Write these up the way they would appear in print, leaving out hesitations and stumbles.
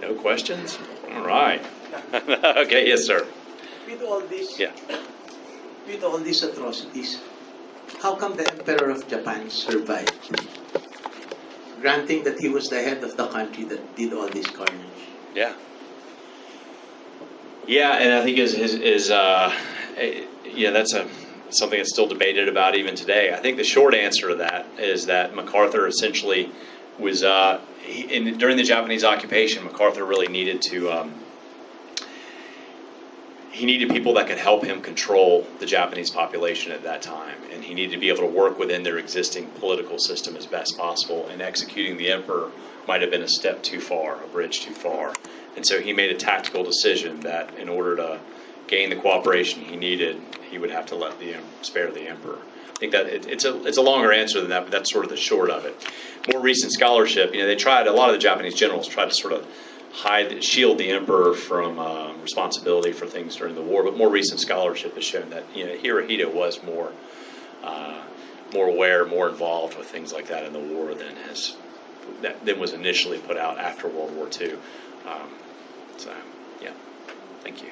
No questions? All right. Okay, yes, sir. With all this, Yeah. with all these atrocities, how come the Emperor of Japan survived? Granting that he was the head of the country that did all this carnage. Yeah. Yeah, and I think that's something that's still debated about even today. I think the short answer to that is that MacArthur essentially was during the Japanese occupation. MacArthur really needed to. He needed people that could help him control the Japanese population at that time, and he needed to be able to work within their existing political system as best possible. And executing the emperor might have been a step too far, a bridge too far. And so he made a tactical decision that in order to gain the cooperation he needed, he would have to spare the emperor. I think that it's a longer answer than that, but that's sort of the short of it. More recent scholarship, they tried, a lot of the Japanese generals tried to sort of shield the emperor from responsibility for things during the war, but more recent scholarship has shown that Hirohito was more aware, more involved with things like that in the war than was initially put out after World War II. So, yeah, thank you.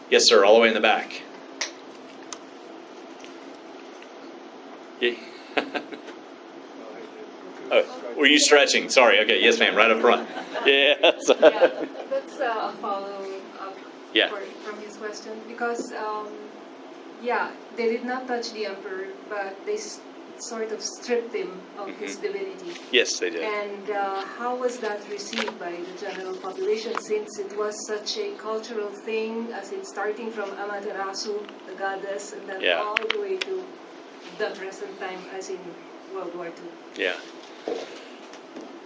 Yes, sir, all the way in the back. Yeah. Oh, were you stretching? Sorry. Okay. Yes, ma'am. Right up front. Yeah. That's a follow-up from his question because, they did not touch the emperor, but they sort of stripped him of his divinity. Yes, they did. And how was that received by the general population, since it was such a cultural thing, as in starting from Amaterasu, the goddess, and then all the way to the present time, as in World War II? Yeah.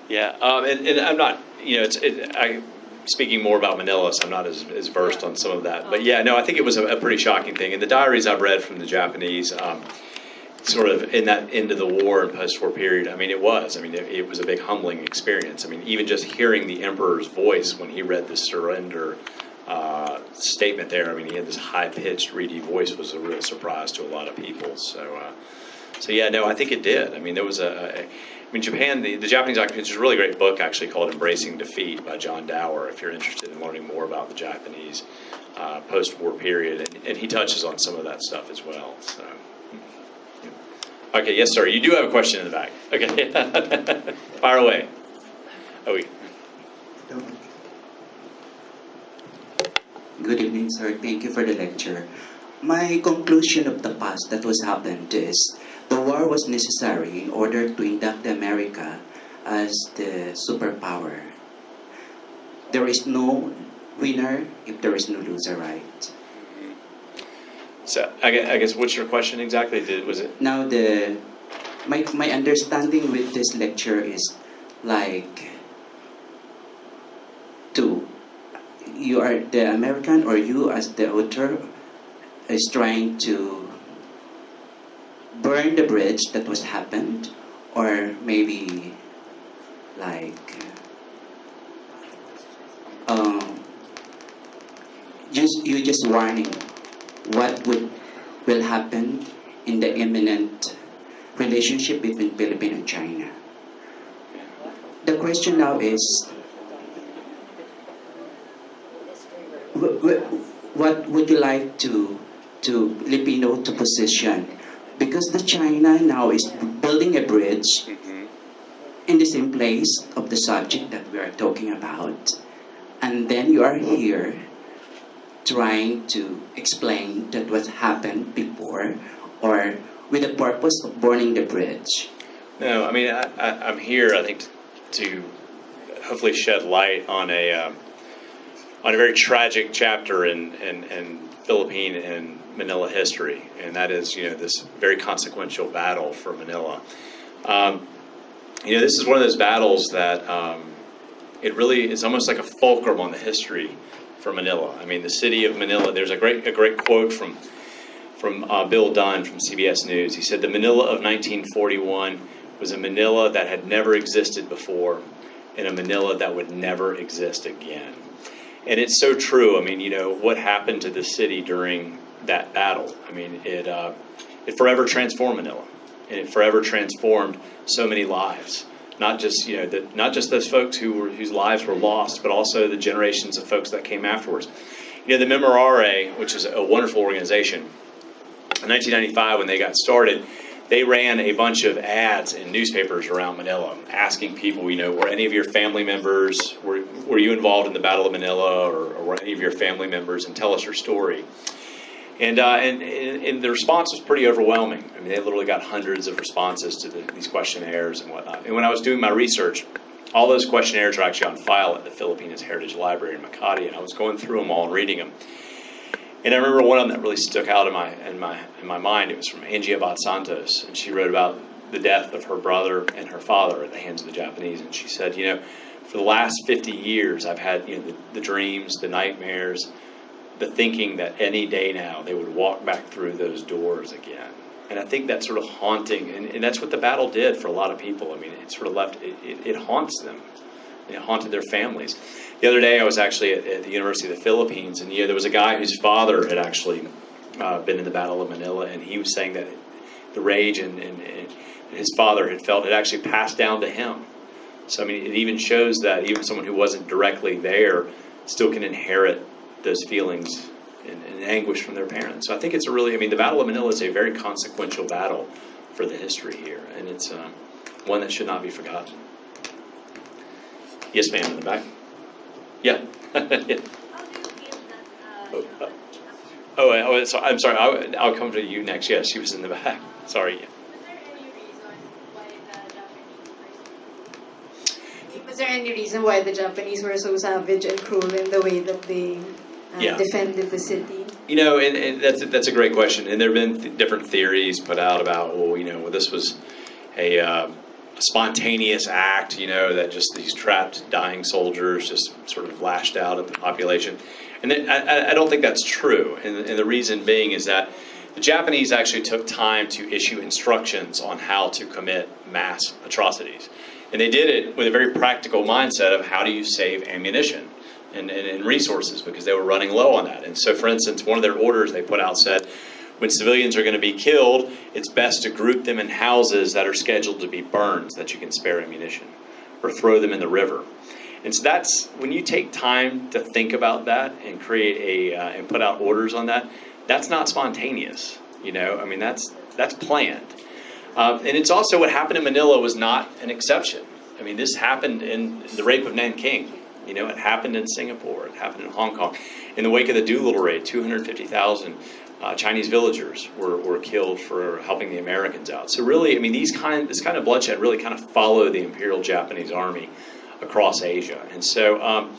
Yeah, and I'm not, I'm speaking more about Manila, so I'm not as versed on some of that. But I think it was a pretty shocking thing. And the diaries I've read from the Japanese, sort of in that end of the war and post-war period, it was a big humbling experience. Even just hearing the emperor's voice when he read the surrender statement there, he had this high-pitched, reedy voice, was a real surprise to a lot of people. I think it did. There was Japan, the Japanese occupation, there's a really great book actually called Embracing Defeat by John Dower, if you're interested in learning more about the Japanese post-war period. And he touches on some of that stuff as well. So, okay, yes, sir. You do have a question in the back. Okay. Fire away. Good evening, sir. Thank you for the lecture. My conclusion of the past that was happened is the war was necessary in order to induct America as the superpower. There is no winner if there is no loser, right? So I guess what's your question exactly? Was it? Now my understanding with this lecture is like you are the American, or you as the author is trying to burn the bridge that was happened, or maybe like just warning what will happen in the imminent relationship between Philippines and China. The question now is, what would you like to Filipino to position? Because the China now is building a bridge in the same place of the subject that we are talking about, and then you are here trying to explain that what happened before, or with the purpose of burning the bridge. No, I'm here, I think, to hopefully shed light on a very tragic chapter in Philippine and Manila history, and that is, this very consequential battle for Manila. This is one of those battles that it really is almost like a fulcrum on the history for Manila. The city of Manila. There's a great quote from Bill Dunn from CBS News. He said, "The Manila of 1941 was a Manila that had never existed before, and a Manila that would never exist again." And it's so true. What happened to the city during that battle? It forever transformed Manila, and it forever transformed so many lives. not just those folks whose lives were lost, but also the generations of folks that came afterwards. The Memorare, which is a wonderful organization, in 1995 when they got started, they ran a bunch of ads in newspapers around Manila, asking people, were any of your family members, were you involved in the Battle of Manila, or were any of your family members, and tell us your story. And the response was pretty overwhelming. I mean, they literally got hundreds of responses to these questionnaires and whatnot. And when I was doing my research, all those questionnaires are actually on file at the Philippines Heritage Library in Makati, and I was going through them all and reading them. And I remember one of them that really stuck out in my mind. It was from Angie Abad Santos, and she wrote about the death of her brother and her father at the hands of the Japanese. And she said, for the last 50 years, I've had the dreams, the nightmares, the thinking that any day now they would walk back through those doors again. And I think that's sort of haunting, and that's what the battle did for a lot of people. I mean, it sort of it haunts them. It haunted their families. The other day I was actually at the University of the Philippines, and there was a guy whose father had actually been in the Battle of Manila, and he was saying that the rage and his father had felt had actually passed down to him. So, I mean, it even shows that even someone who wasn't directly there still can inherit those feelings and anguish from their parents. So I think it's the Battle of Manila is a very consequential battle for the history here, and it's one that should not be forgotten. Yes, ma'am, in the back. Yeah. Yeah. How do you feel that? So I'm sorry. I'll come to you next. Yeah, she was in the back. Sorry. Yeah. Was there any reason why the Japanese were so savage and cruel in the way that they defended the city? And that's a great question. And there have been different theories put out about, this was a spontaneous act, that just these trapped, dying soldiers just sort of lashed out at the population. And I don't think that's true. And the reason being is that the Japanese actually took time to issue instructions on how to commit mass atrocities. And they did it with a very practical mindset of how do you save ammunition and resources, because they were running low on that. And so, for instance, one of their orders they put out said, when civilians are going to be killed, it's best to group them in houses that are scheduled to be burned so that you can spare ammunition, or throw them in the river. And so that's, when you take time to think about that and create and put out orders on that, that's not spontaneous, that's planned. And it's also what happened in Manila was not an exception. I mean, this happened in the rape of Nanking. It happened in Singapore. It happened in Hong Kong. In the wake of the Doolittle raid, 250,000 Chinese villagers were killed for helping the Americans out. So really, this kind of bloodshed really kind of followed the Imperial Japanese Army across Asia. And so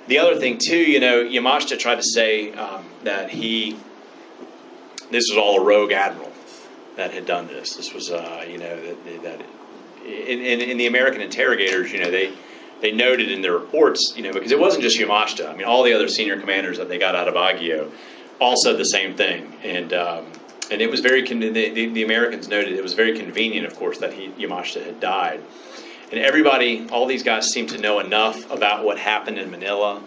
the other thing too, Yamashita tried to say that this was all a rogue admiral that had done this. This was, that in the American interrogators, they noted in their reports, because it wasn't just Yamashita. All the other senior commanders that they got out of Baguio all said the same thing. And it was very, the Americans noted it was very convenient, of course, that Yamashita had died. And everybody, all these guys seemed to know enough about what happened in Manila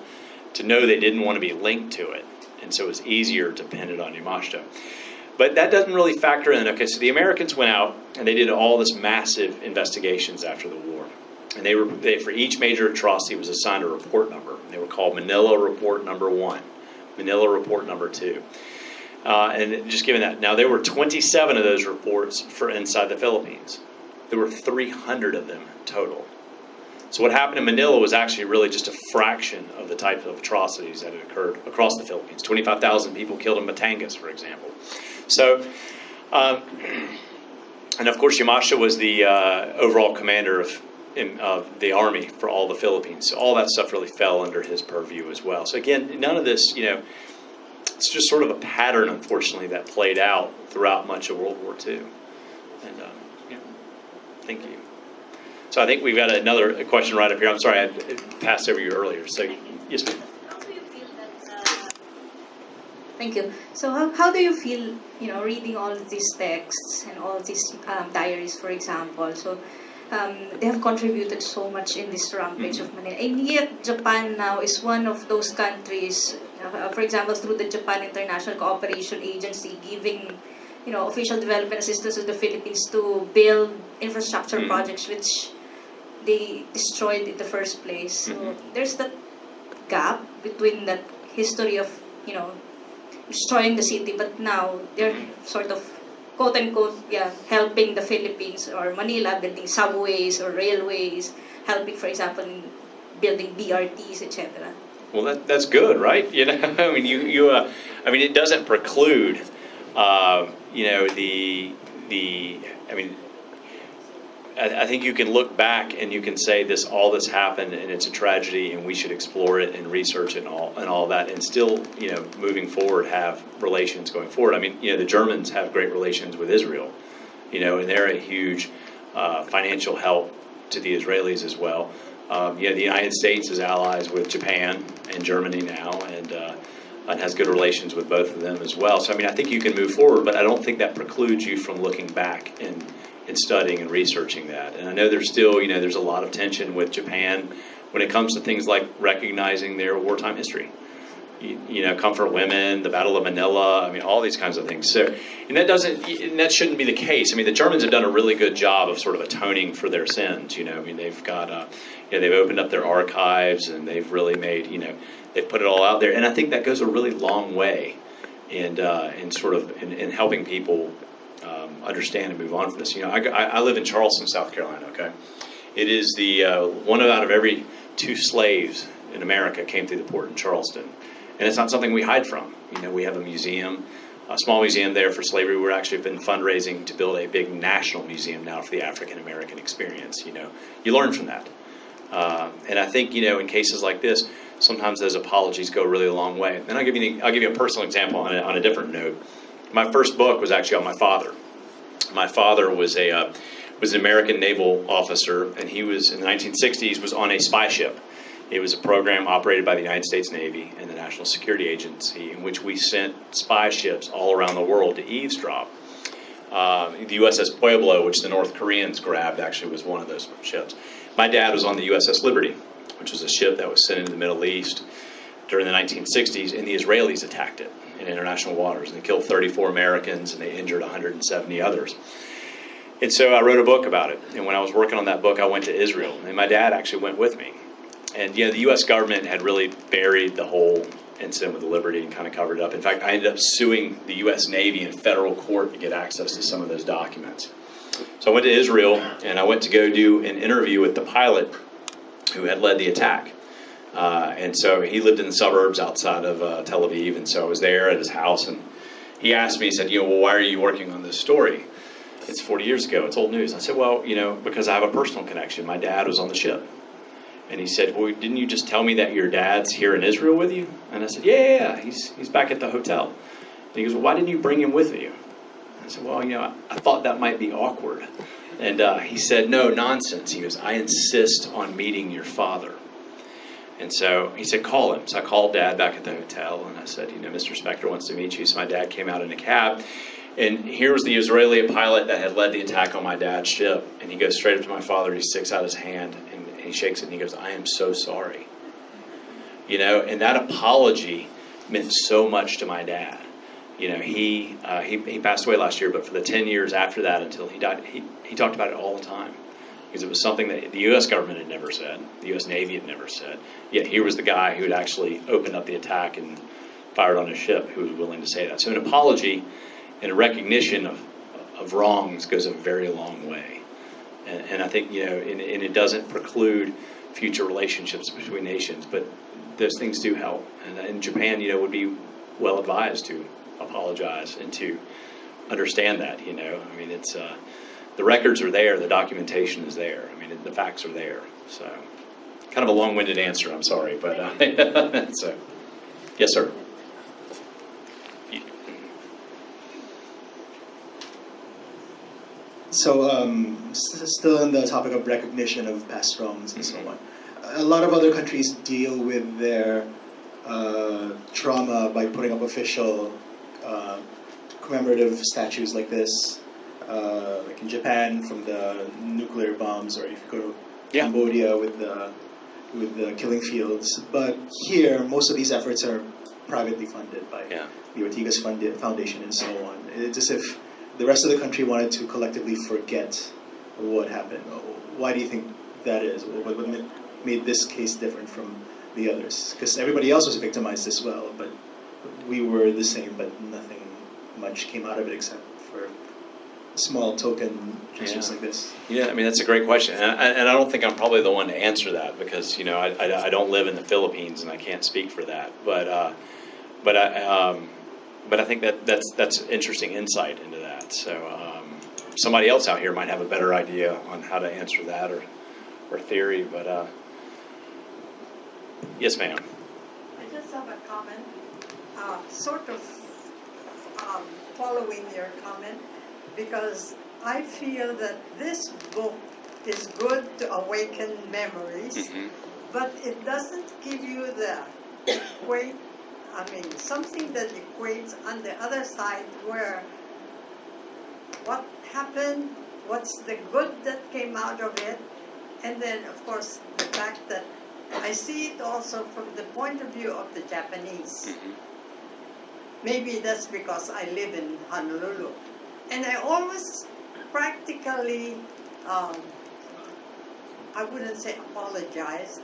to know they didn't want to be linked to it. And so it was easier to pin it on Yamashita. But that doesn't really factor in. Okay, so the Americans went out and they did all this massive investigations after the war. And they for each major atrocity was assigned a report number. They were called Manila Report Number 1, Manila Report Number 2. And just given that. Now, there were 27 of those reports for inside the Philippines. There were 300 of them total. So what happened in Manila was actually really just a fraction of the type of atrocities that had occurred across the Philippines. 25,000 people killed in Batangas, for example. So, and of course, Yamashita was the overall commander of the army for all the Philippines. So all that stuff really fell under his purview as well. So again, none of this, it's just sort of a pattern, unfortunately, that played out throughout much of World War II. And, thank you. So I think we've got another question right up here. I'm sorry, I passed over you earlier. So, yes, ma'am. How do you feel that... Thank you. So how do you feel, reading all of these texts and all these diaries, for example? So they have contributed so much in this Rampage of Manila. And yet, Japan now is one of those countries, for example, through the Japan International Cooperation Agency, giving official development assistance to the Philippines to build infrastructure projects which they destroyed in the first place. So there's that gap between that history of, destroying the city, but now they're sort of, quote unquote, helping the Philippines or Manila, building subways or railways, helping, for example, in building BRTs, etc. Well, that's good, right? I mean, it doesn't preclude, I think you can look back and you can say all this happened and it's a tragedy and we should explore it and research it and all that, and still, moving forward, have relations going forward. I mean, the Germans have great relations with Israel, and they're a huge financial help to the Israelis as well. The United States is allies with Japan and Germany now, and has good relations with both of them as well. So, I mean, I think you can move forward, but I don't think that precludes you from looking back and studying and researching that. And I know there's still, there's a lot of tension with Japan when it comes to things like recognizing their wartime history. Comfort Women, the Battle of Manila, I mean, all these kinds of things. So, and that shouldn't be the case. I mean, the Germans have done a really good job of sort of atoning for their sins. I mean, they've got, they've opened up their archives and they've really made, they've put it all out there. And I think that goes a really long way in helping people understand and move on from this. I live in Charleston, South Carolina. Okay, it is the one out of every 2 slaves in America came through the port in Charleston, and it's not something we hide from. We have a museum, a small museum there for slavery. We're actually been fundraising to build a big national museum now for the African American experience. You learn from that, and I think in cases like this, sometimes those apologies go really a long way. And I'll give you a personal example on a different note. My first book was actually on my father. My father was an American naval officer, and he was in the 1960s was on a spy ship. It was a program operated by the United States Navy and the National Security Agency, in which we sent spy ships all around the world to eavesdrop. The USS Pueblo, which the North Koreans grabbed, actually was one of those ships. My dad was on the USS Liberty, which was a ship that was sent into the Middle East during the 1960s, and the Israelis attacked it in international waters, and they killed 34 Americans and they injured 170 others. And so I wrote a book about it, and when I was working on that book, I went to Israel, and my dad actually went with me. And the U.S. government had really buried the whole incident with the Liberty and kind of covered it up. In fact, I ended up suing the U.S. Navy in federal court to get access to some of those documents. So I went to Israel, and I went to go do an interview with the pilot who had led the attack. And so he lived in the suburbs outside of Tel Aviv, and so I was there at his house, and he asked me, he said, well, why are you working on this story? It's 40 years ago, it's old news. I said, well, because I have a personal connection. My dad was on the ship. And he said, well, didn't you just tell me that your dad's here in Israel with you? And I said, yeah, he's back at the hotel. And he goes, well, why didn't you bring him with you? I said, well, I thought that might be awkward. And he said, no, nonsense. He goes, I insist on meeting your father. And so he said, call him. So I called Dad back at the hotel, and I said, Mr. Spector wants to meet you. So my dad came out in a cab, and here was the Israeli pilot that had led the attack on my dad's ship. And he goes straight up to my father, he sticks out his hand, and he shakes it, and he goes, I am so sorry. And that apology meant so much to my dad. He passed away last year, but for the 10 years after that until he died, he talked about it all the time. Because it was something that the U.S. government had never said, the U.S. Navy had never said. Yet here was the guy who had actually opened up the attack and fired on his ship who was willing to say that. So an apology and a recognition of wrongs goes a very long way. And I think, and it doesn't preclude future relationships between nations, but those things do help. And Japan, would be well advised to apologize and to understand that, I mean, it's... the records are there, the documentation is there. I mean, the facts are there. So, kind of a long-winded answer, I'm sorry. But, so, yes, sir. So, still on the topic of recognition of past wrongs and so on. A lot of other countries deal with their trauma by putting up official commemorative statues like this. Like in Japan from the nuclear bombs, or if you go to Cambodia with the killing fields. But here, most of these efforts are privately funded by the Ortigas Foundation and so on. It's as if the rest of the country wanted to collectively forget what happened. Why do you think that is? What made this case different from the others? Because everybody else was victimized as well, but we were the same, but nothing much came out of it except for small token gestures like this. Yeah, I mean, that's a great question. And I don't think I'm probably the one to answer that because, you know, I don't live in the Philippines and I can't speak for that. But I think that's interesting insight into that. So somebody else out here might have a better idea on how to answer that or theory. But yes, ma'am. I just have a comment, sort of following your comment, because I feel that this book is good to awaken memories, but it doesn't give you the weight. I mean, something that equates on the other side where what happened, what's the good that came out of it, and then, of course, the fact that I see it also from the point of view of the Japanese. Maybe that's because I live in Honolulu. And I always practically, I wouldn't say apologize,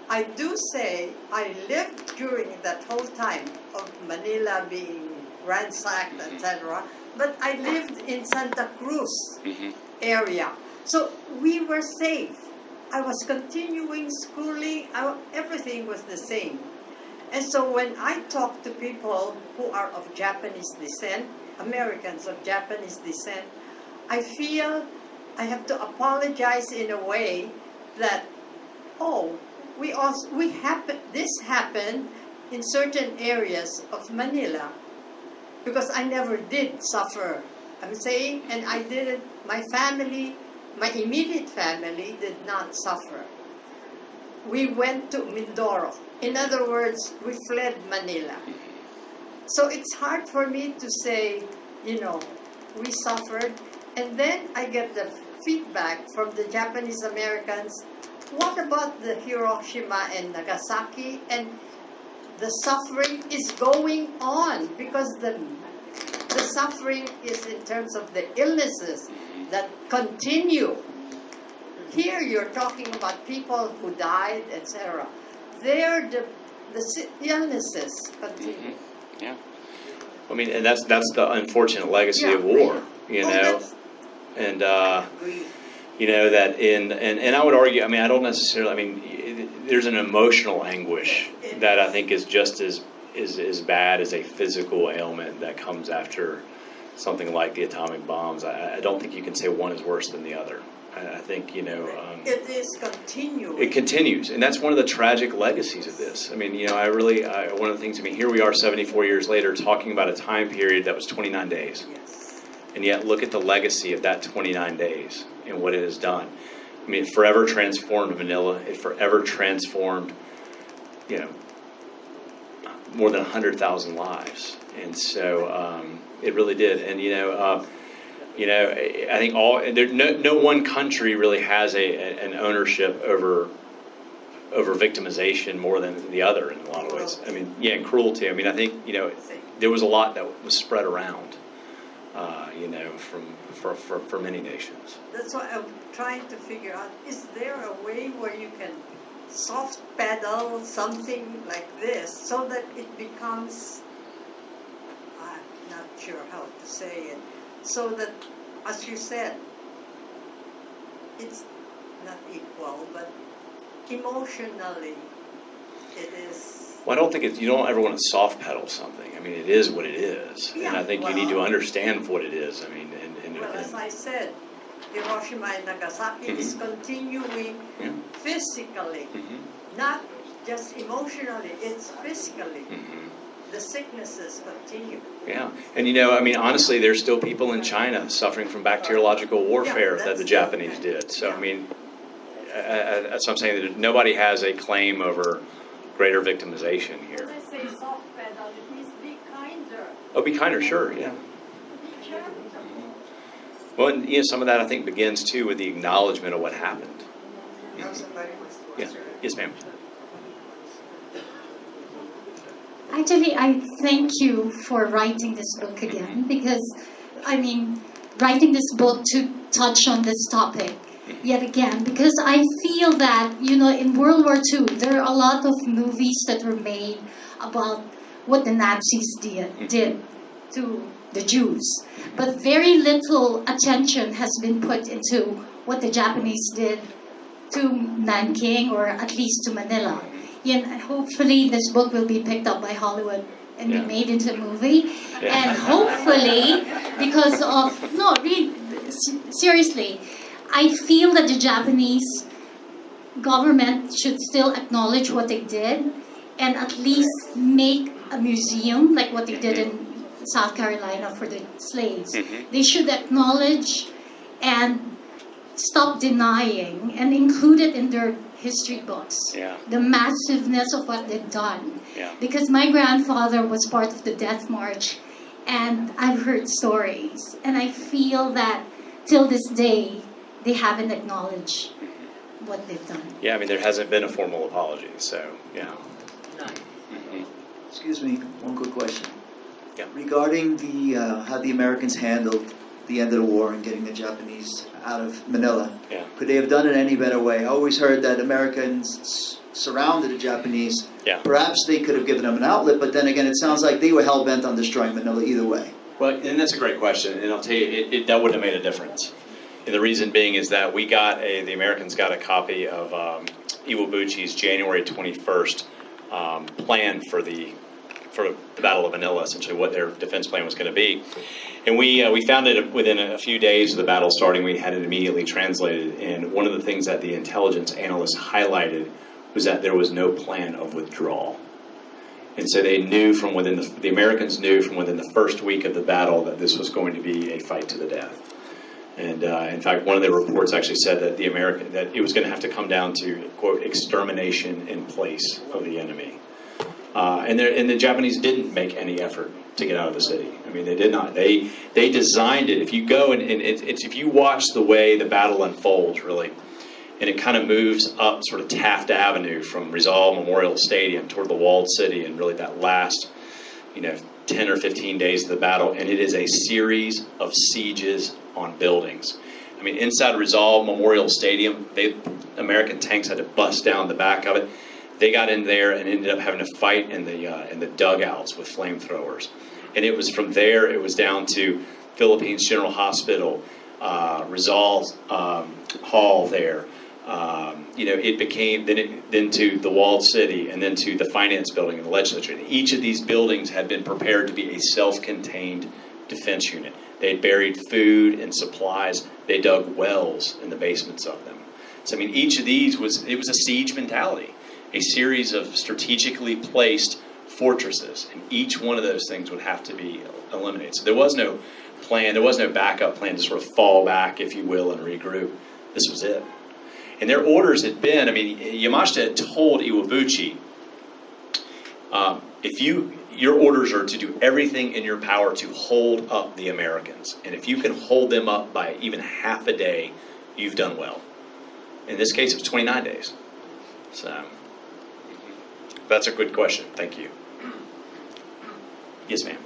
I do say I lived during that whole time of Manila being ransacked, etc. But I lived in Santa Cruz area. So we were safe. I was continuing schooling. Everything was the same. And so when I talk to people who are of Japanese descent, Americans of Japanese descent, I feel I have to apologize in a way that, this happened in certain areas of Manila because I never did suffer. I'm saying, and I didn't, my family, my immediate family did not suffer. We went to Mindoro. In other words, we fled Manila. So it's hard for me to say, you know, we suffered. And then I get the feedback from the Japanese Americans, what about the Hiroshima and Nagasaki? And the suffering is going on because the suffering is in terms of the illnesses that continue. Here you're talking about people who died, etc. There the illnesses continue. Yeah. I mean, and that's the unfortunate legacy of war, you know. And you know that and I would argue, I mean, I don't necessarily, I mean, there's an emotional anguish that I think is just as bad as a physical ailment that comes after something like the atomic bombs. I don't think you can say one is worse than the other. I think, you know... it is continuing. It continues, and that's one of the tragic legacies of this. I mean, you know, one of the things, I mean, here we are 74 years later talking about a time period that was 29 days. Yes. And yet look at the legacy of that 29 days and what it has done. I mean, it forever transformed Manila. It forever transformed, you know, more than 100,000 lives. And so it really did. And, you know, I think no one country really has an ownership over victimization more than the other in a lot of ways. I mean, yeah, and cruelty. I mean, I think, you know, there was a lot that was spread around, you know, for many nations. That's why I'm trying to figure out, is there a way where you can soft pedal something like this so that it becomes, I'm not sure how to say it, so that, as you said, it's not equal, but emotionally it is. Well, I don't think you don't ever want to soft pedal something. I mean, it is what it is. Yeah, and I think you need to understand what it is. I mean, as I said, Hiroshima and Nagasaki is continuing physically, not just emotionally, it's physically. The sicknesses continue. Yeah, and you know, I mean, honestly, there's still people in China suffering from bacteriological warfare that the Japanese did. So, I mean, that's what I'm saying, that nobody has a claim over greater victimization here. When I say soft pedal, it means be kinder. Oh, be kinder, sure, yeah. Be careful. Well, and, you know, some of that I think begins too with the acknowledgement of what happened. Yeah. Yes, ma'am. Actually, I thank you for writing this book again because, I mean, writing this book to touch on this topic yet again, because I feel that, in World War II, there are a lot of movies that were made about what the Nazis did to the Jews. But very little attention has been put into what the Japanese did to Nanking, or at least to Manila. And hopefully this book will be picked up by Hollywood and be made into a movie. And hopefully, because of, seriously, I feel that the Japanese government should still acknowledge what they did and at least make a museum like what they did in South Carolina for the slaves. They should acknowledge and stop denying and include it in their history books. The massiveness of what they've done. Because my grandfather was part of the Death March, and I've heard stories, and I feel that till this day they haven't acknowledged what they've done. Yeah, I mean, there hasn't been a formal apology, so yeah. Excuse me, one quick question. Yeah. Regarding the how the Americans handled the end of the war and getting the Japanese out of Manila, could they have done it any better way? I always heard that Americans surrounded the Japanese. Perhaps they could have given them an outlet, but then again, it sounds like they were hell-bent on destroying Manila either way. Well, and that's a great question, and I'll tell you, that wouldn't have made a difference. And the reason being is that the Americans got a copy of Iwabuchi's January 21st plan for the Battle of Manila, essentially what their defense plan was going to be. And we found it within a few days of the battle starting. We had it immediately translated. And one of the things that the intelligence analysts highlighted was that there was no plan of withdrawal. And so they knew from within the Americans knew from within the first week of the battle that this was going to be a fight to the death. And in fact, one of the reports actually said that that it was going to have to come down to, quote, extermination in place of the enemy. And the Japanese didn't make any effort to get out of the city. I mean, they did not. They designed it. If you go and if you watch the way the battle unfolds, really, and it kind of moves up sort of Taft Avenue from Rizal Memorial Stadium toward the walled city, and really that last, 10 or 15 days of the battle, and it is a series of sieges on buildings. I mean, inside Rizal Memorial Stadium, American tanks had to bust down the back of it. They got in there and ended up having to fight in the dugouts with flamethrowers. And it was from there, it was down to Philippines General Hospital, Rizal Hall there. It became then to the walled city, and then to the finance building and the legislature. And each of these buildings had been prepared to be a self-contained defense unit. They had buried food and supplies. They dug wells in the basements of them. So I mean, each of these was a siege mentality, a series of strategically placed fortresses, and each one of those things would have to be eliminated. So there was no plan, there was no backup plan to sort of fall back, if you will, and regroup. This was it. And their orders had been, Yamashita had told Iwabuchi, your orders are to do everything in your power to hold up the Americans. And if you can hold them up by even half a day, you've done well. In this case, it was 29 days. So, that's a good question. Thank you. Yes, ma'am.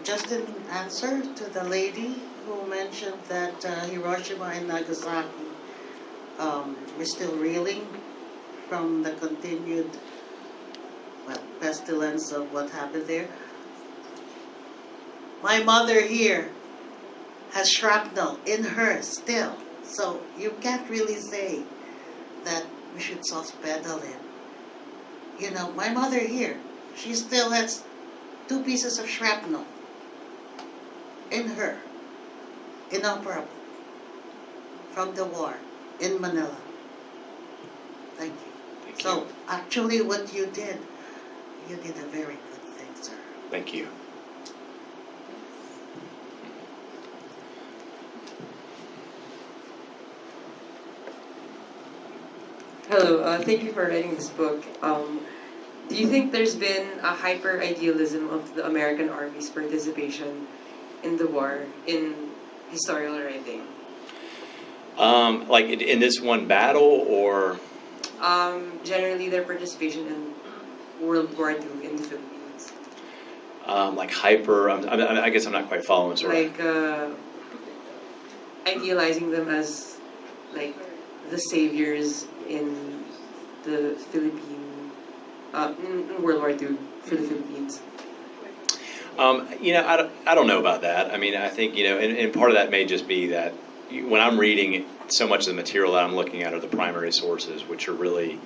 Just in answer to the lady who mentioned that Hiroshima and Nagasaki were still reeling from the continued pestilence of what happened there. My mother here has shrapnel in her still, so you can't really say that we should soft pedal it. My mother here, she still has 2 pieces of shrapnel in her, inoperable, from the war in Manila. Thank you. So, actually what you did a very good thing, sir. Thank you. Hello, thank you for writing this book. Do you think there's been a hyper-idealism of the American Army's participation in the war in historical writing? Like in this one battle, or? Generally their participation in World War II in the Philippines. like hyper. I guess I'm not quite following. Sorry. Like idealizing them as like the saviors in the Philippine, in World War II for the Philippines. I don't know about that. I mean, I think, and part of that may just be that when I'm reading, so much of the material that I'm looking at are the primary sources, which are really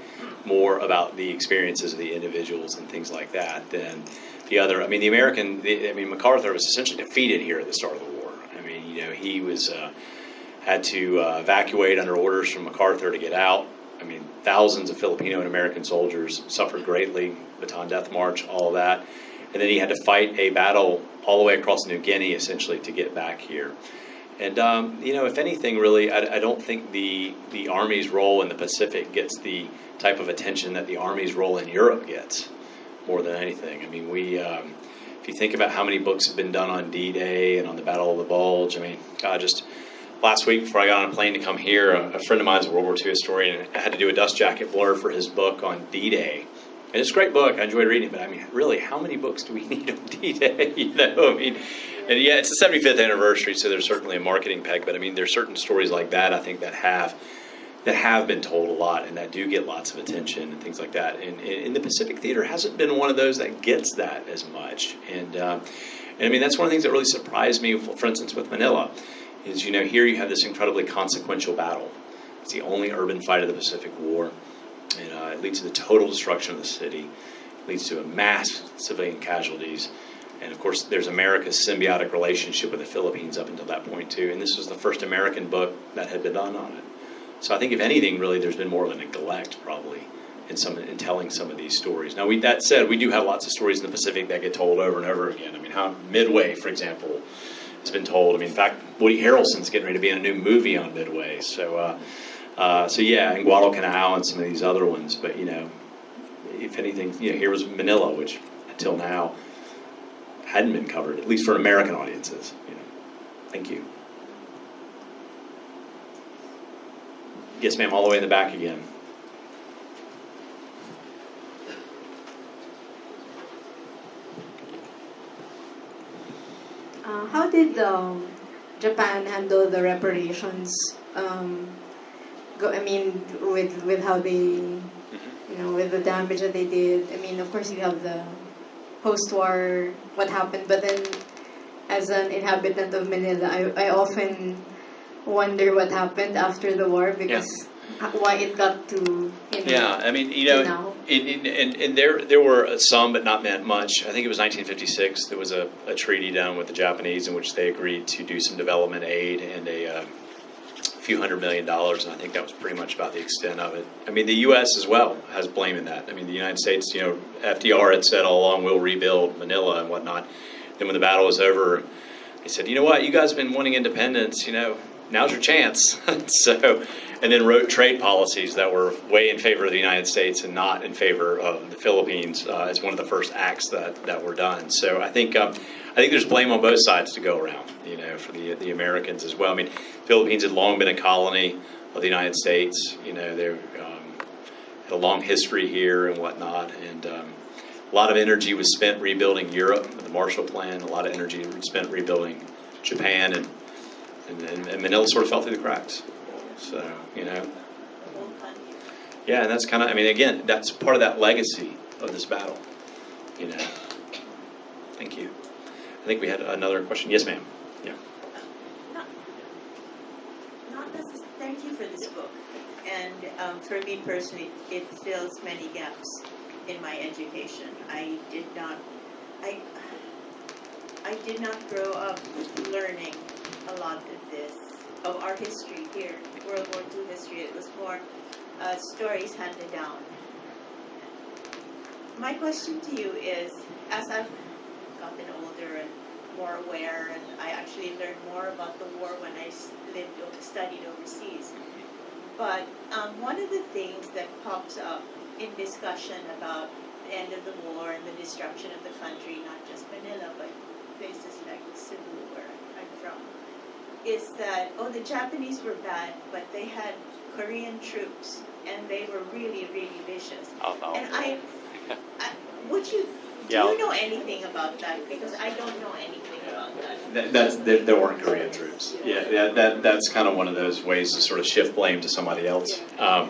more about the experiences of the individuals and things like that than the other. I mean, MacArthur was essentially defeated here at the start of the war. I mean, he was had to evacuate under orders from MacArthur to get out. I mean, thousands of Filipino and American soldiers suffered greatly, Bataan Death March, all of that. And then he had to fight a battle all the way across New Guinea, essentially, to get back here. And, if anything, really, I don't think the Army's role in the Pacific gets the type of attention that the Army's role in Europe gets, more than anything. I mean, if you think about how many books have been done on D-Day and on the Battle of the Bulge, I mean, God, just last week before I got on a plane to come here, a friend of mine is a World War II historian, and I had to do a dust jacket blur for his book on D-Day. And it's a great book. I enjoyed reading it. But I mean, really, how many books do we need on D-Day? I mean, and yeah, it's the 75th anniversary, so there's certainly a marketing peg. But I mean, there's certain stories like that, I think, that have been told a lot and that do get lots of attention and things like that. And the Pacific Theater hasn't been one of those that gets that as much. And I mean, that's one of the things that really surprised me, for instance, with Manila, is, here you have this incredibly consequential battle. It's the only urban fight of the Pacific War. And it leads to the total destruction of the city. It leads to a mass civilian casualties. And, of course, there's America's symbiotic relationship with the Philippines up until that point, too. And this was the first American book that had been done on it. So I think, if anything, really, there's been more of a neglect, probably, in telling some of these stories. Now, that said, we do have lots of stories in the Pacific that get told over and over again. I mean, how Midway, for example, has been told. I mean, in fact, Woody Harrelson's getting ready to be in a new movie on Midway. So yeah, and Guadalcanal and some of these other ones. But, if anything, here was Manila, which until now hadn't been covered, at least for American audiences. Thank you. Yes, ma'am, all the way in the back again. How did Japan handle the reparations? With how they, with the damage that they did. I mean, of course, you have the post-war, what happened, but then as an inhabitant of Manila, I often wonder what happened after the war, because why it got to, I mean, now. and there were some, but not much. I think it was 1956. There was a treaty done with the Japanese in which they agreed to do some development aid and a few $100 million, and I think that was pretty much about the extent of it. I mean, the U.S. as well has blame in that. I mean, the United States, FDR had said all along, we'll rebuild Manila and whatnot. Then when the battle was over, they said, you know what, you guys have been wanting independence, now's your chance. And then wrote trade policies that were way in favor of the United States and not in favor of the Philippines as one of the first acts that were done. So I think there's blame on both sides to go around, for the Americans as well. I mean, Philippines had long been a colony of the United States. They had a long history here and whatnot, and a lot of energy was spent rebuilding Europe with the Marshall Plan. A lot of energy was spent rebuilding Japan, and Manila sort of fell through the cracks. So, yeah, and that's kind of, I mean, again, that's part of that legacy of this battle, Thank you. I think we had another question. Yes, ma'am. Yeah. Thank you for this book. And for me personally, it fills many gaps in my education. I did not grow up learning a lot of this, of our history here, World War II history. It was more stories handed down. My question to you is, as I've gotten older and more aware, and I actually learned more about the war when I studied overseas. But one of the things that pops up in discussion about the end of the war and the destruction of the country, not just Manila, but places like Cebu, where I'm from, is that, the Japanese were bad, but they had Korean troops, and they were really, really vicious. And Do you know anything about that? Because I don't know anything about that. There weren't Korean troops. That's kind of one of those ways to sort of shift blame to somebody else. And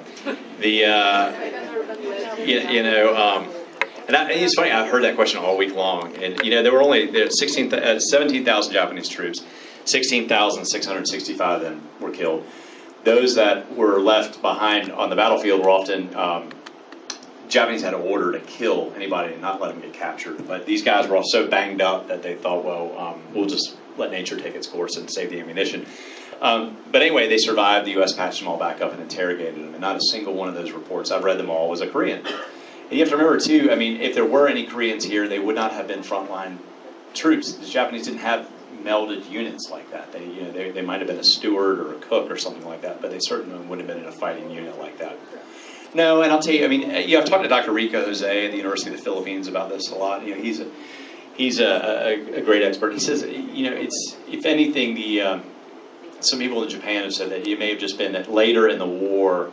it's funny. I've heard that question all week long, and there were only 17,000 Japanese troops. 16,665 of them were killed. Those that were left behind on the battlefield were often Japanese had an order to kill anybody and not let them get captured. But these guys were all so banged up that they thought, well, we'll just let nature take its course and save the ammunition. But anyway, they survived. The U.S. patched them all back up and interrogated them. And not a single one of those reports, I've read them all, was a Korean. And you have to remember, too, I mean, if there were any Koreans here, they would not have been frontline troops. The Japanese didn't have melded units like that. They might have been a steward or a cook or something like that, but they certainly wouldn't have been in a fighting unit like that. No, and I'll tell you, I mean, I've talked to Dr. Rico Jose at the University of the Philippines about this a lot. He's a great expert. He says, it's, if anything, some people in Japan have said that it may have just been that later in the war,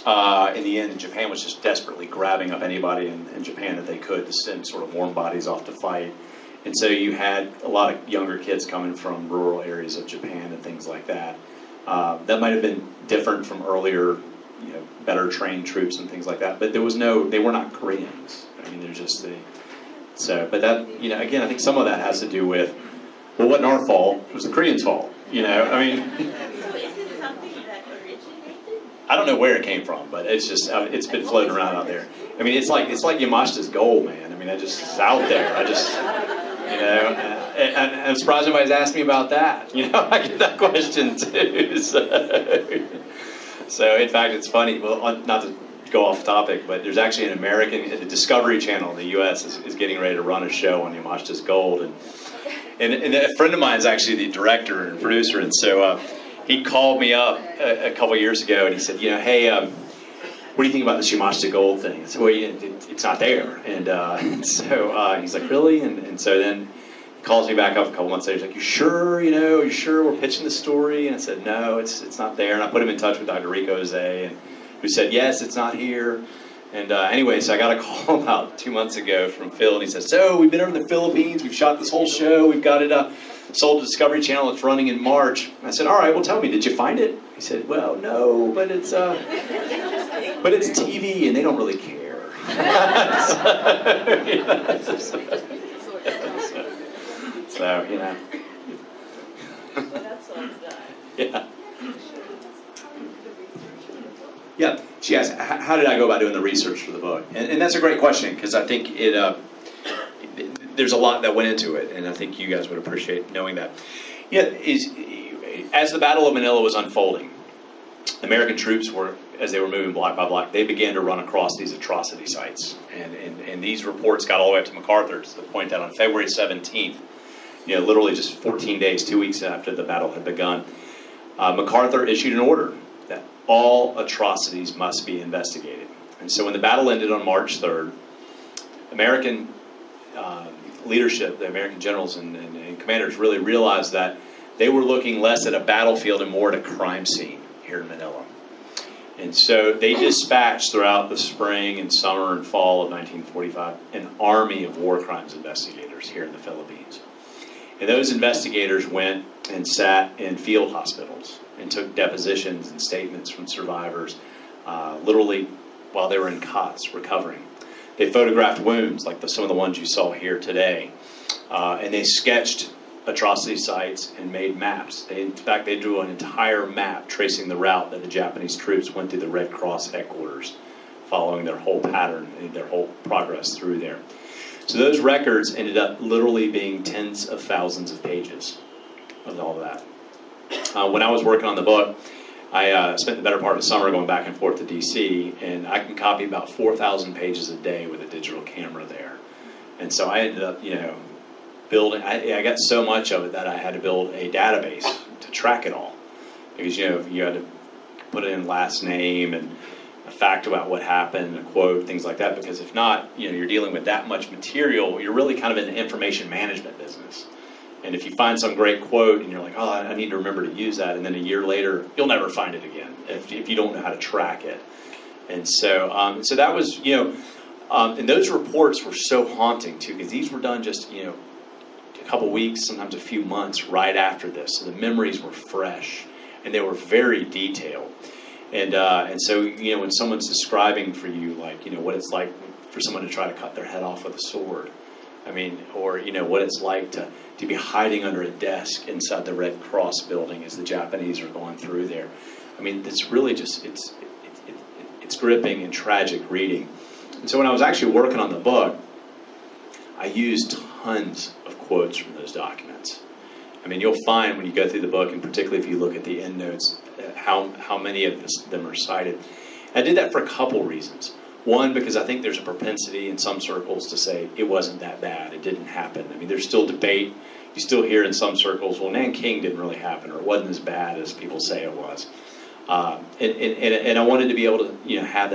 in the end, Japan was just desperately grabbing up anybody in Japan that they could to send sort of warm bodies off to fight. And so you had a lot of younger kids coming from rural areas of Japan and things like that. That might have been different from earlier, better trained troops and things like that. But they were not Koreans. I mean, they're just but that, again, I think some of that has to do with, well, it wasn't our fault. It was the Koreans' fault. I mean. So is it something that originated? I don't know where it came from, but it's just it's been floating around out there. I mean, it's like Yamashita's gold, man. I mean, that just is out there. And I'm surprised nobody's asked me about that. I get that question too. So in fact, it's funny. Well, not to go off topic, but there's actually an American, the Discovery Channel in the U.S. is getting ready to run a show on Yamashita's gold, and a friend of mine is actually the director and producer, and so he called me up a couple years ago, and he said, hey, what do you think about this Yamashita gold thing? I said, well, it's not there. And so he's like, really? And so then he calls me back up a couple months later. He's like, you sure? You sure we're pitching the story? And I said, no, it's not there. And I put him in touch with Dr. Rico Jose, who said, yes, it's not here. And anyway, so I got a call about 2 months ago from Phil, and he said, so we've been over in the Philippines. We've shot this whole show. We've got it sold to Discovery Channel. It's running in March. I said, all right, well, tell me, did you find it? He said, well, no, but it's TV, and they don't really care. So, Yeah. Yeah. She asked, how did I go about doing the research for the book? And that's a great question, because I think there's a lot that went into it, and I think you guys would appreciate knowing that. As the Battle of Manila was unfolding, American troops as they were moving block by block, they began to run across these atrocity sites. And these reports got all the way up to MacArthur to the point that on February 17th, literally just 14 days, 2 weeks after the battle had begun, MacArthur issued an order that all atrocities must be investigated. And so when the battle ended on March 3rd, American leadership, the American generals and commanders really realized that they were looking less at a battlefield and more at a crime scene here in Manila. And so they dispatched throughout the spring and summer and fall of 1945 an army of war crimes investigators here in the Philippines. And those investigators went and sat in field hospitals and took depositions and statements from survivors, literally while they were in cots recovering. They photographed wounds like some of the ones you saw here today, and they sketched atrocity sites and made maps. In fact, they drew an entire map tracing the route that the Japanese troops went through the Red Cross headquarters, following their whole pattern and their whole progress through there. So those records ended up literally being tens of thousands of pages of all that. When I was working on the book, I spent the better part of the summer going back and forth to DC, and I can copy about 4,000 pages a day with a digital camera there. And so I ended up, building, I got so much of it that I had to build a database to track it all. Because, you had to put in last name and a fact about what happened, a quote, things like that. Because if not, you're dealing with that much material, you're really kind of in the information management business. And if you find some great quote and you're like, oh, I need to remember to use that, and then a year later, you'll never find it again if you don't know how to track it. And so, so that was, And those reports were so haunting too, because these were done just, a couple weeks, sometimes a few months right after this. So the memories were fresh, and they were very detailed. And so, when someone's describing for you, like, what it's like for someone to try to cut their head off with a sword, or, what it's like to be hiding under a desk inside the Red Cross building as the Japanese are going through there. It's really just, it's gripping and tragic reading. And so when I was actually working on the book, I used tons of quotes from those documents. You'll find when you go through the book, and particularly if you look at the endnotes, how many of them are cited. And I did that for a couple reasons. One, because I think there's a propensity in some circles to say it wasn't that bad, it didn't happen. There's still debate. You still hear in some circles, well, Nanking didn't really happen, or it wasn't as bad as people say it was. And I wanted to be able to, have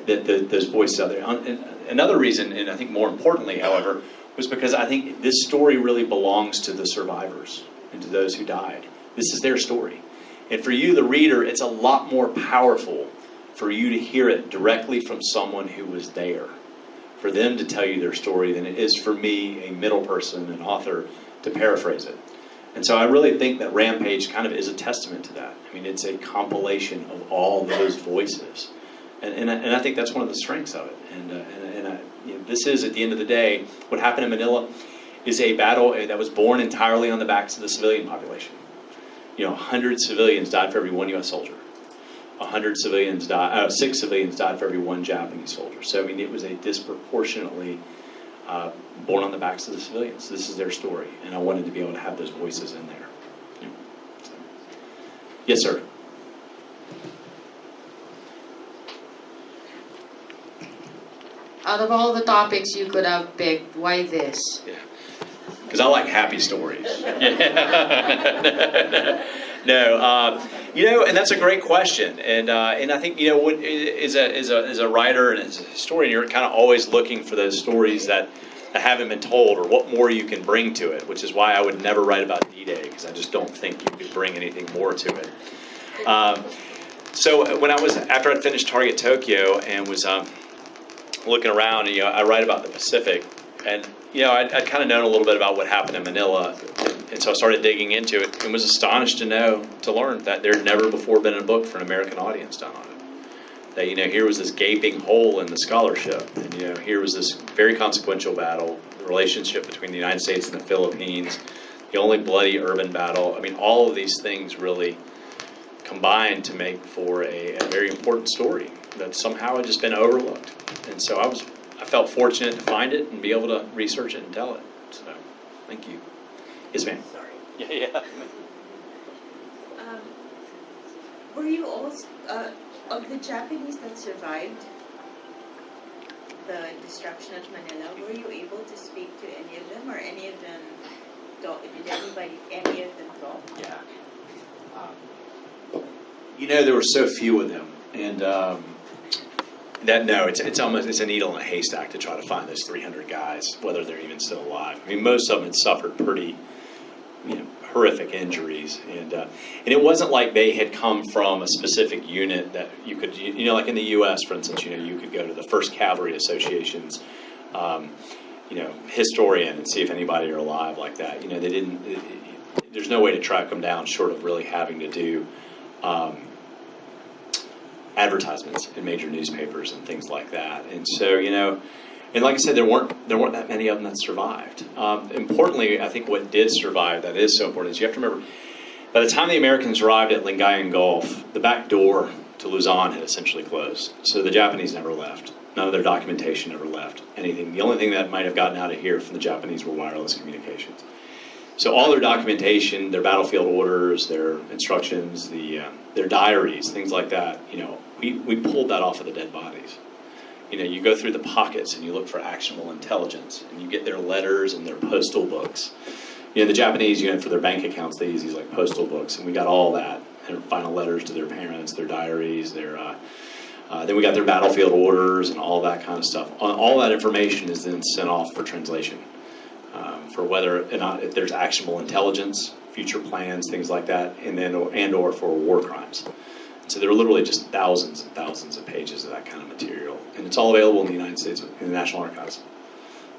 those voices out there. And another reason, and I think more importantly, however, was because I think this story really belongs to the survivors and to those who died. This is their story. And for you, the reader, it's a lot more powerful for you to hear it directly from someone who was there, for them to tell you their story, than it is for me, a middle person, an author, to paraphrase it. And so I really think that Rampage kind of is a testament to that. It's a compilation of all those voices. And I think that's one of the strengths of it. And this is, at the end of the day, what happened in Manila is a battle that was born entirely on the backs of the civilian population. 100 civilians died for every one U.S. soldier. 6 civilians died for every one Japanese soldier. So, it was a disproportionately born on the backs of the civilians. This is their story. And I wanted to be able to have those voices in there. So. Yes, sir. Out of all the topics you could have picked, why this? Yeah. Because I like happy stories. No, and that's a great question. And I think, as a writer and as a historian, you're kind of always looking for those stories that haven't been told, or what more you can bring to it, which is why I would never write about D-Day, because I just don't think you could bring anything more to it. So after I'd finished Target Tokyo and was looking around, I write about the Pacific, and I'd kind of known a little bit about what happened in Manila, and so I started digging into it and was astonished to learn that there had never before been a book for an American audience done on it. That here was this gaping hole in the scholarship, and here was this very consequential battle, the relationship between the United States and the Philippines, the only bloody urban battle. All of these things really combined to make for a very important story that somehow had just been overlooked. And so I felt fortunate to find it and be able to research it and tell it. So, thank you. Yes, ma'am. Sorry. Yeah. Were you all, of the Japanese that survived the destruction of Manila, were you able to speak to any of them, or any of them, any of them talk? Yeah. There were so few of them, and it's a needle in a haystack to try to find those 300 guys, whether they're even still alive. Most of them had suffered pretty, horrific injuries, and it wasn't like they had come from a specific unit that you could, like in the U.S., for instance, you could go to the 1st Cavalry Association's, historian and see if anybody are alive like that. They didn't. There's no way to track them down short of really having to do advertisements in major newspapers and things like that. And so, and like I said, there weren't that many of them that survived. Importantly, I think what did survive that is so important is you have to remember, by the time the Americans arrived at Lingayen Gulf, the back door to Luzon had essentially closed. So the Japanese never left. None of their documentation ever left anything. The only thing that might have gotten out of here from the Japanese were wireless communications. So all their documentation, their battlefield orders, their instructions, their diaries, things like that, we pulled that off of the dead bodies. You go through the pockets and you look for actionable intelligence, and you get their letters and their postal books. The Japanese, for their bank accounts, they use these like postal books, and we got all that. Their final letters to their parents, their diaries, then we got their battlefield orders and all that kind of stuff. All that information is then sent off for translation, for whether or not if there's actionable intelligence, future plans, things like that, and or for war crimes. So there are literally just thousands and thousands of pages of that kind of material. And it's all available in the United States, in the National Archives,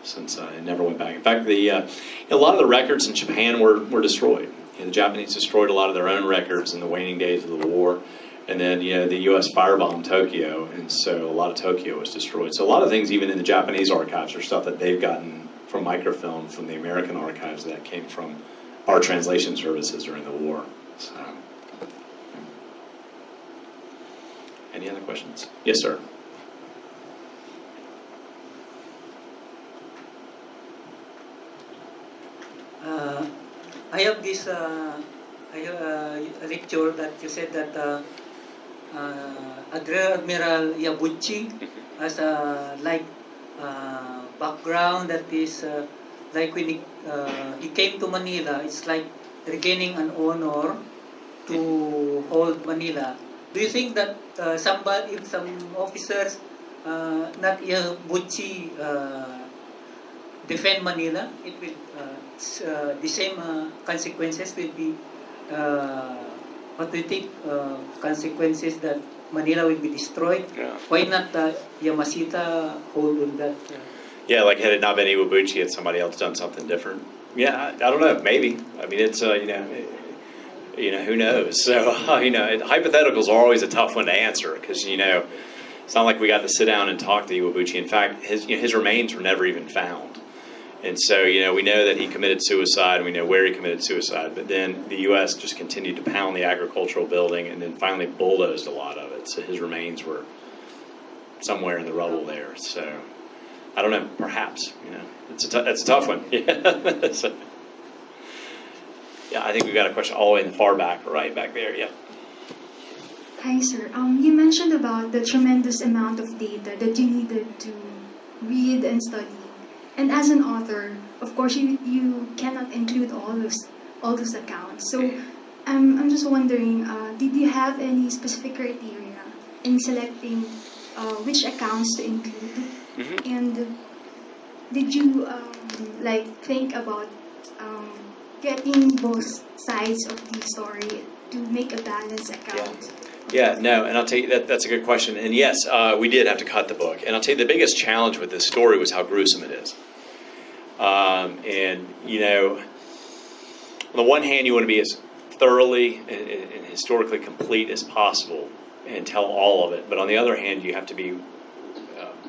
since it never went back. In fact, a lot of the records in Japan were destroyed. The Japanese destroyed a lot of their own records in the waning days of the war. And then, the U.S. firebombed Tokyo, and so a lot of Tokyo was destroyed. So a lot of things, even in the Japanese archives, are stuff that they've gotten from microfilm from the American archives that came from our translation services during the war. So, any other questions? Yes, sir. I have this a lecture that you said that Admiral Yabuchi has a background that is like when he came to Manila, it's like regaining an honor to hold Manila. Do you think that if some officers, not Yabuchi, defend Manila, it will the same consequences will be what do you think consequences that Manila will be destroyed? Yeah. Why not Yamashita hold on that? Yeah, like had it not been Iwabuchi, had somebody else done something different? Yeah, I don't know. Maybe. I mean, it's who knows? So hypotheticals are always a tough one to answer because it's not like we got to sit down and talk to Iwabuchi. In fact, his remains were never even found. And so, we know that he committed suicide, and we know where he committed suicide, but then the U.S. just continued to pound the agricultural building and then finally bulldozed a lot of it. So his remains were somewhere in the rubble there. So, I don't know, perhaps, that's a tough one. Yeah. So, I think we've got a question all the way in the far back, right back there, yeah. Hi, sir. You mentioned about the tremendous amount of data that you needed to read and study. And as an author, of course, you cannot include all those accounts. So I'm just wondering, did you have any specific criteria in selecting which accounts to include? Mm-hmm. And did you think about getting both sides of the story to make a balanced account? Yeah, no, and I'll tell you, that's a good question. And yes, we did have to cut the book. And I'll tell you, the biggest challenge with this story was how gruesome it is. On the one hand, you want to be as thoroughly and historically complete as possible and tell all of it. But on the other hand, you have to be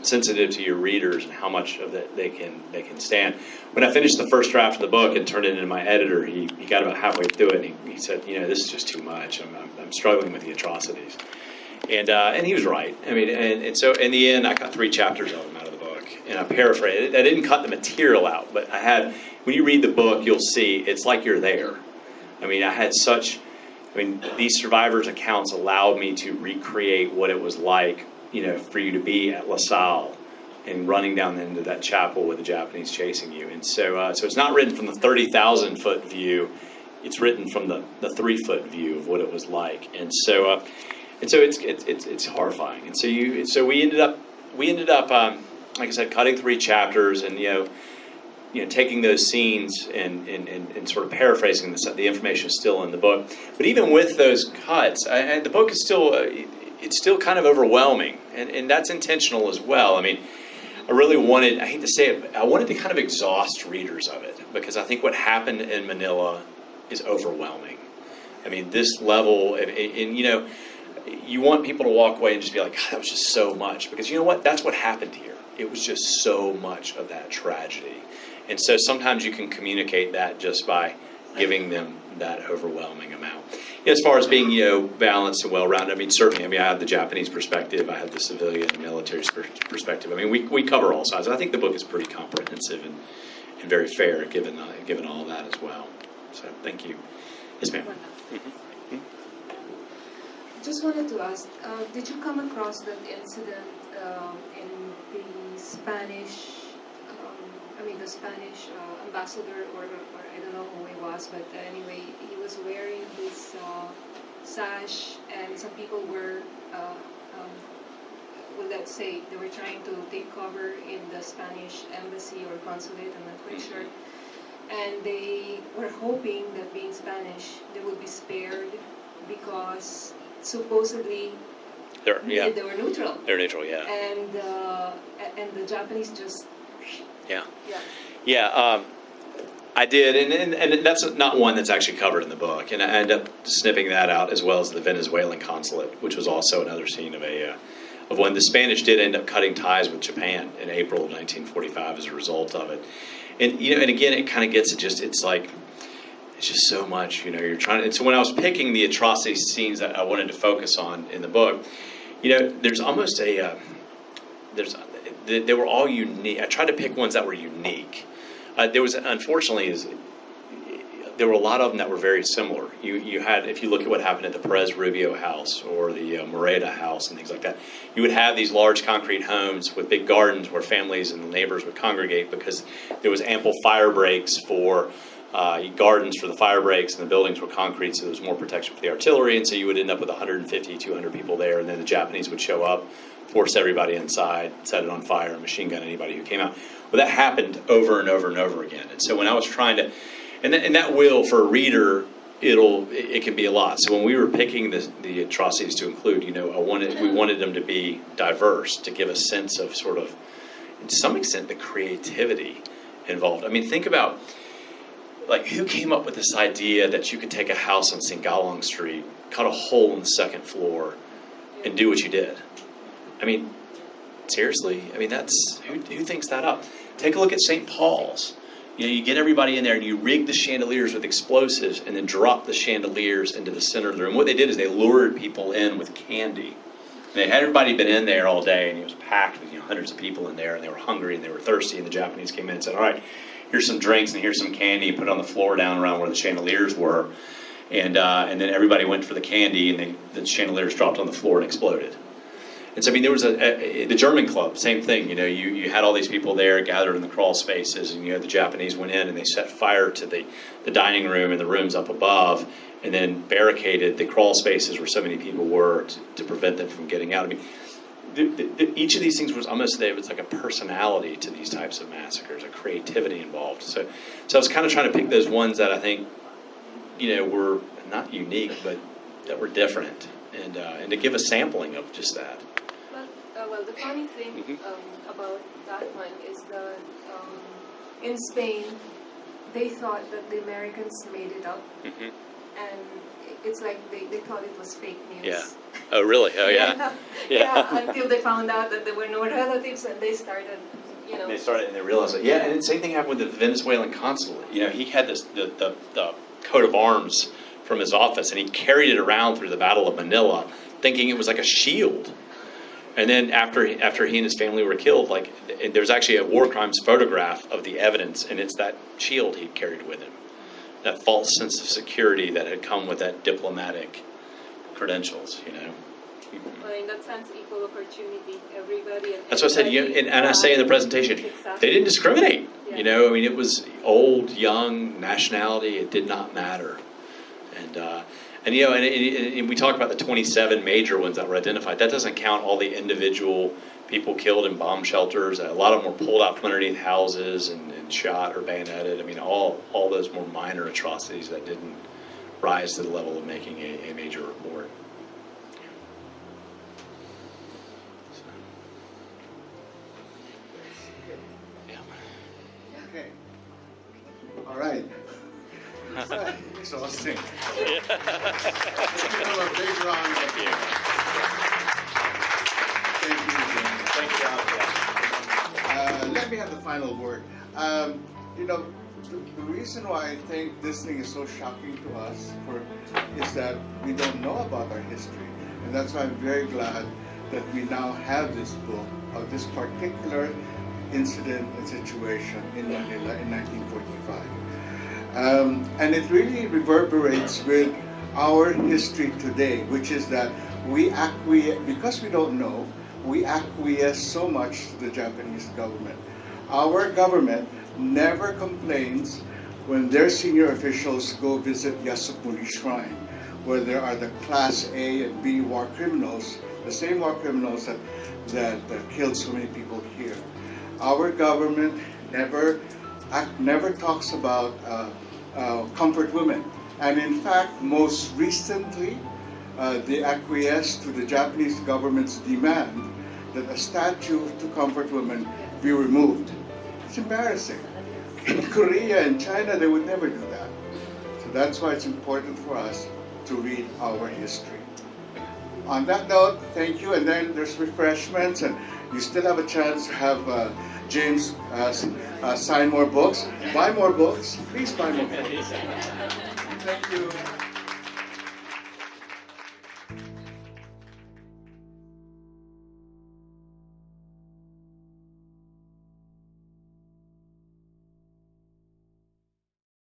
sensitive to your readers and how much of that they can stand. When I finished the first draft of the book and turned it into my editor, he got about halfway through it and he said, this is just too much. I'm struggling with the atrocities. And he was right. I mean, and so in the end, I got 3 chapters of them out of the book. And I paraphrased it. I didn't cut the material out, but when you read the book, you'll see it's like you're there. I mean, these survivors' accounts allowed me to recreate what it was like, for you to be at La Salle and running down into that chapel with the Japanese chasing you. And so it's not written from the 30,000-foot view. It's written from the 3-foot view of what it was like. And so it's horrifying. And so we ended up like I said, cutting 3 chapters and taking those scenes and sort of paraphrasing the information is still in the book. But even with those cuts, and the book is still it's still kind of overwhelming, and that's intentional as well. I mean, I really wanted, I hate to say it, but I wanted to kind of exhaust readers of it because I think what happened in Manila is overwhelming. I mean, this level, and you want people to walk away and just be like, God, that was just so much. Because you know what? That's what happened here. It was just so much of that tragedy. And so sometimes you can communicate that just by giving them that overwhelming amount. As far as being, balanced and well-rounded, I mean, certainly, I have the Japanese perspective, I have the civilian and military perspective. I mean, we cover all sides. I think the book is pretty comprehensive and very fair given all that as well. So, thank you. Yes, ma'am. Mm-hmm. Just wanted to ask, did you come across that incident in the Spanish, the Spanish ambassador, or I don't know who he was, but anyway, he was wearing his sash, and some people were, let's say, they were trying to take cover in the Spanish embassy or consulate, I'm not quite sure, and they were hoping that being Spanish, they would be spared because supposedly They were neutral. They're neutral, yeah. And the Japanese just I did, and that's not one that's actually covered in the book, and I ended up snipping that out, as well as the Venezuelan consulate, which was also another scene of when the Spanish did end up cutting ties with Japan in April of 1945 as a result of it. And and again, it kind of gets it. It's just so much. You're trying. And so when I was picking the atrocity scenes that I wanted to focus on in the book, there's almost they were all unique. I tried to pick ones that were unique. There was, unfortunately, there were a lot of them that were very similar. You had, if you look at what happened at the Perez Rubio house or the Moreda house and things like that, you would have these large concrete homes with big gardens where families and neighbors would congregate because there was ample fire breaks for gardens for the fire breaks, and the buildings were concrete, so there was more protection for the artillery, and so you would end up with 150, 200 people there, and then the Japanese would show up, force everybody inside, set it on fire, and machine gun anybody who came out. Well, that happened over and over and over again. And so when I was trying to, and that will, for a reader, it can be a lot. So when we were picking the atrocities to include, we wanted them to be diverse, to give a sense of sort of, to some extent, the creativity involved. I mean, think about, who came up with this idea that you could take a house on Singalong Street, cut a hole in the second floor, and do what you did? I mean, seriously? I mean, that's, who thinks that up? Take a look at St. Paul's. You get everybody in there and you rig the chandeliers with explosives and then drop the chandeliers into the center of the room. What they did is they lured people in with candy. And they had everybody been in there all day, and it was packed with hundreds of people in there, and they were hungry and they were thirsty, and the Japanese came in and said, all right, here's some drinks and here's some candy, put it on the floor down around where the chandeliers were. And then everybody went for the candy, and the chandeliers dropped on the floor and exploded. And so, I mean, there was the German club, same thing. You had all these people there gathered in the crawl spaces, and the Japanese went in and they set fire to the dining room and the rooms up above, and then barricaded the crawl spaces where so many people were to prevent them from getting out. I mean, each of these things was almost, there was like a personality to these types of massacres, a creativity involved. So I was kind of trying to pick those ones that I think, were not unique, but that were different, and to give a sampling of just that. Well, the funny thing about that one is that in Spain, they thought that the Americans made it up, and it's like they thought it was fake news. Yeah. Oh, really? Oh, yeah. Yeah, until they found out that there were no relatives, and they started, They started, and they realized it. Yeah, and the same thing happened with the Venezuelan consulate. He had the coat of arms from his office, and he carried it around through the Battle of Manila, thinking it was like a shield. And then after he and his family were killed, there's actually a war crimes photograph of the evidence, and it's that shield he carried with him. That false sense of security that had come with that diplomatic credentials, Well, in that sense, equal opportunity, everybody. That's what I said, and I say in the presentation, they didn't discriminate. I mean, it was old, young, nationality, it did not matter. And we talk about the 27 major ones that were identified. That doesn't count all the individual people killed in bomb shelters. A lot of them were pulled out from underneath houses and shot or bayoneted. I mean, all those more minor atrocities that didn't rise to the level of making a major report. Okay. All right. Exhausting. Yeah. A big round of applause. Thank you, Jim. Thank you. Let me have the final word. The reason why I think this thing is so shocking to us is that we don't know about our history. And that's why I'm very glad that we now have this book of this particular incident and situation in Manila in 1945. And it really reverberates with our history today, which is that because we don't know, we acquiesce so much to the Japanese government. Our government never complains when their senior officials go visit Yasukuni Shrine, where there are the Class A and B war criminals, the same war criminals that killed so many people here. Our government never talks about comfort women. And in fact, most recently, they acquiesced to the Japanese government's demand that a statue to comfort women be removed. It's embarrassing. In Korea and China, they would never do that. So that's why it's important for us to read our history. On that note, thank you, and then there's refreshments, and you still have a chance to have James sign more books. Buy more books. Please buy more books. Thank you.